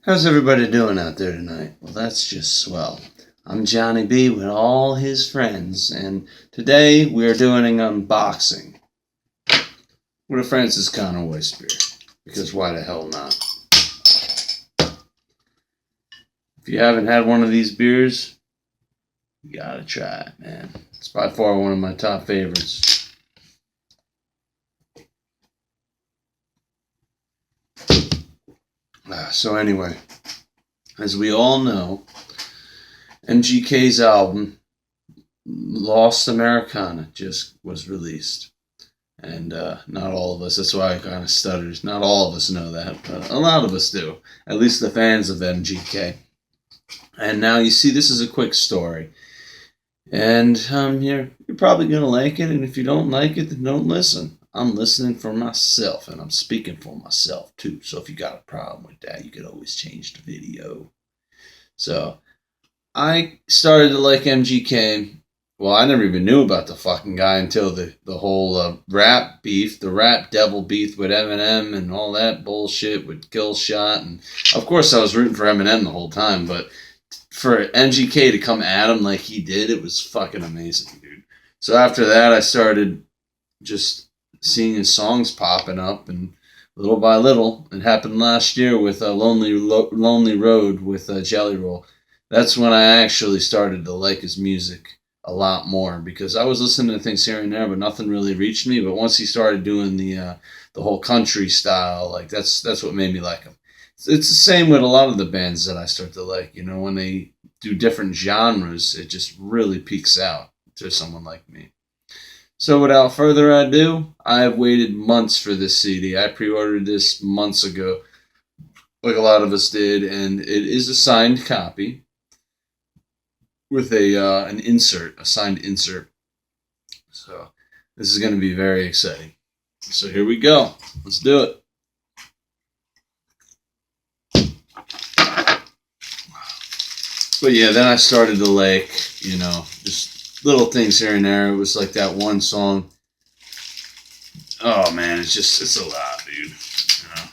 How's everybody doing out there tonight? Well, that's just swell. I'm Johnny B with all his friends, and today we are doing an unboxing with a Francis Conway beer. Because why the hell not? If you haven't had one of these beers, you gotta try it, man. It's by far one of my top favorites. So anyway, as we all know, MGK's album LosT Americana just was released. And not all of us, that's why I kind of stutters. Not all of us know that, but a lot of us do. At least the fans of MGK. And now you see, this is a quick story. And you're probably going to like it. And if you don't like it, then don't listen. I'm listening for myself, and I'm speaking for myself, too. So if you got a problem with that, you could always change the video. So I started to like MGK. Well, I never even knew about the fucking guy until the whole rap beef, the rap devil beef with Eminem and all that bullshit with Killshot. And of course I was rooting for Eminem the whole time, but for MGK to come at him like he did, it was fucking amazing, dude. So after that, I started just seeing his songs popping up, and little by little, it happened last year with Lonely Road with Jelly Roll. That's when I actually started to like his music a lot more, because I was listening to things here and there, but nothing really reached me. But once he started doing the whole country style, like that's what made me like him. It's the same with a lot of the bands that I start to like. You know, when they do different genres, it just really peaks out to someone like me. So without further ado, I have waited months for this CD. I pre-ordered this months ago, like a lot of us did, and it is a signed copy with an insert, a signed insert. So this is going to be very exciting. So here we go. Let's do it. But yeah, then I started to like, just little things here and there. It was like that one song. Oh man, it's a lot, dude. You know?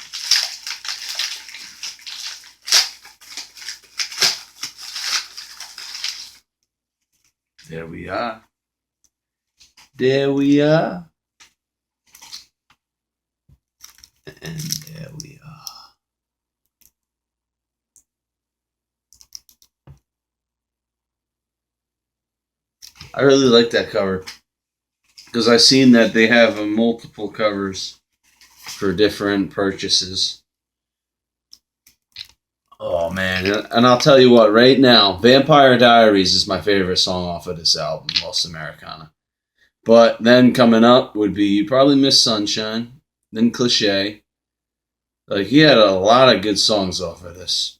There we are. There we are. And there we are. I really like that cover, because I've seen that they have multiple covers for different purchases. Oh man, and I'll tell you what, right now, Vampire Diaries is my favorite song off of this album, LosT Americana. But then coming up would be probably Miss Sunshine, then Cliche. Like, he had a lot of good songs off of this.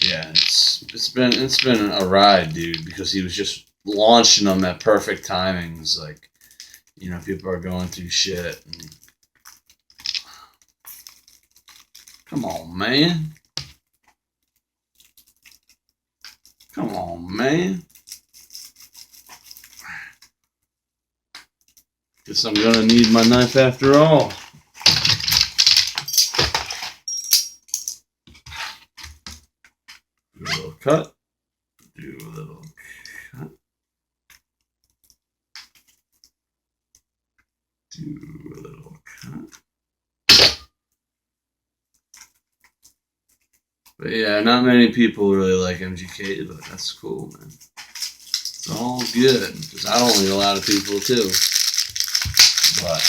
Yeah, it's been a ride, dude, because he was just launching them at perfect timings. Like, people are going through shit. And come on, man. Come on, man. Guess I'm gonna need my knife after all. Do a little cut. Do a little cut. Do a little cut. But yeah, not many people really like MGK, but that's cool, man. It's all good, because I don't like a lot of people too. But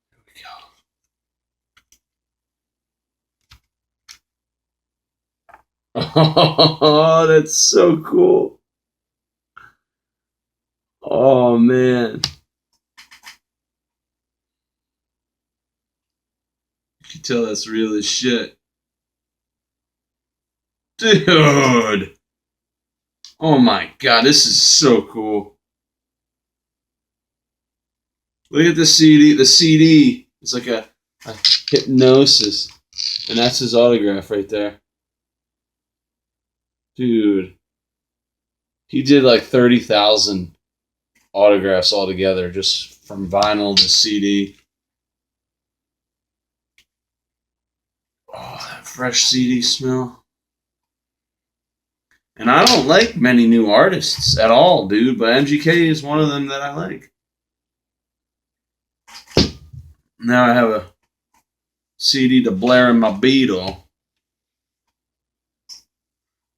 here we go. Oh, that's so cool. Oh man, you can tell that's real as shit, dude. Oh my god, this is so cool. Look at the CD. The CD is like a hypnosis, and that's his autograph right there. Dude, he did like 30,000 autographs altogether, just from vinyl to CD. Oh, that fresh CD smell. And I don't like many new artists at all, dude, but MGK is one of them that I like. Now I have a CD to blare in my Beetle.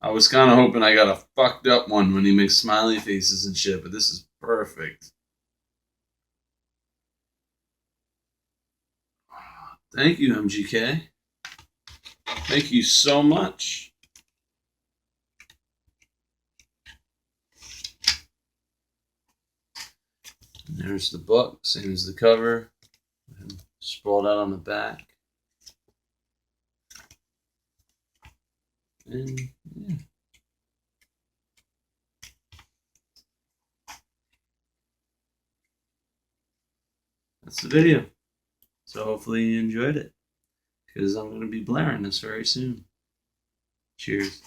I was kind of hoping I got a fucked up one when he makes smiley faces and shit, but this is perfect. Thank you, MGK. Thank you so much. And there's the book, same as the cover. Sprawled out on the back. And yeah. That's the video. So hopefully you enjoyed it, because I'm going to be blaring this very soon. Cheers.